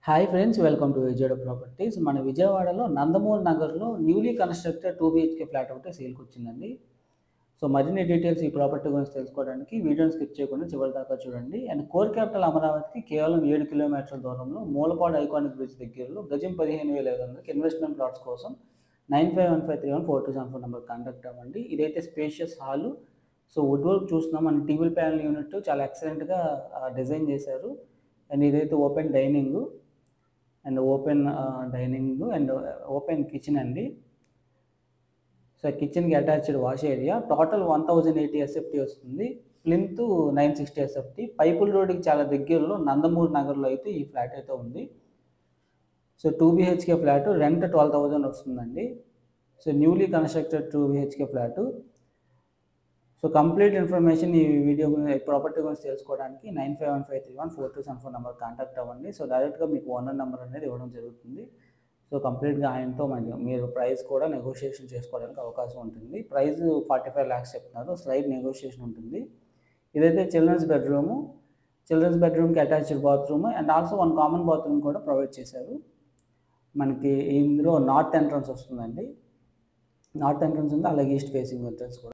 Hi friends, welcome to Vijayawada properties. మన విజయవాడలో నందమూరి నగర్లో న్యూలీ కన్స్ట్రక్టెడ్ 2 BHK ఫ్లాట్ ఒకటి సేల్కి వచ్చిందండి. సో మరిన్ని డీటెయిల్స్ ఈ ప్రాపర్టీ గురించి తెలుసుకోవడానికి వీడియోని స్కిప్ చేయకుండా చివరి దాకా చూడండి. అండ్ కోర్ క్యాపిటల్ అమరావతికి కేవలం 7 కిలోమీటర్ల దూరంలో మూలపాడు ఐకానిక్ బ్రిడ్జ్ దగ్గరలో గజం 15,500కి ఇన్వెస్ట్మెంట్ ప్లాట్స్ కోసం 9515314274 నెంబర్ కాంటాక్ట్ అవ్వండి. ఇదైతే spacious hall. So wood work చూస్తున్నాం. మన టీవీ ప్యానల్ యూనిట్ చాలా ఎక్సలెంట్గా డిజైన్ చేశారు. అండ్ ఇదైతే open dining and open kitchen అండి. సో కిచెన్కి attached wash area. Total 1080 SFT వస్తుంది. Plinth 960 SFT. పైపుల్ రోడ్కి చాలా దగ్గరలో నందమూరి నగర్లో అయితే ఈ ఫ్లాట్ అయితే ఉంది. సో 2 BHK ఫ్లాట్ రెంట్ 12,000 వస్తుందండి. So newly constructed 2 BHK flat. So complete information ఈ వీడియో ప్రాపర్టీ గురించి తెలుసుకోవడానికి 9515314274 నెంబర్ కాంటాక్ట్ అవ్వండి. సో డైరెక్ట్గా మీకు ఓనర్ నెంబర్ అనేది ఇవ్వడం జరుగుతుంది. సో కంప్లీట్గా ఆయనతో మీరు ప్రైస్ కూడా నెగోషియేషన్ చేసుకోవడానికి అవకాశం ఉంటుంది. ప్రైస్ 45 lakhs చెప్తున్నారు. స్లైడ్ నెగోషియేషన్ ఉంటుంది. ఇదైతే చిల్డ్రన్స్ బెడ్రూమ్కి attached bathroom and also 1 common bathroom కూడా ప్రొవైడ్ చేశారు. మనకి ఇందులో నార్త్ ఎంట్రన్స్ వస్తుందండి. నార్త్ ఎంట్రన్స్ ఉంది, అలాగే ఈస్ట్ ఫేసింగ్ ఎంట్రన్స్ కూడా.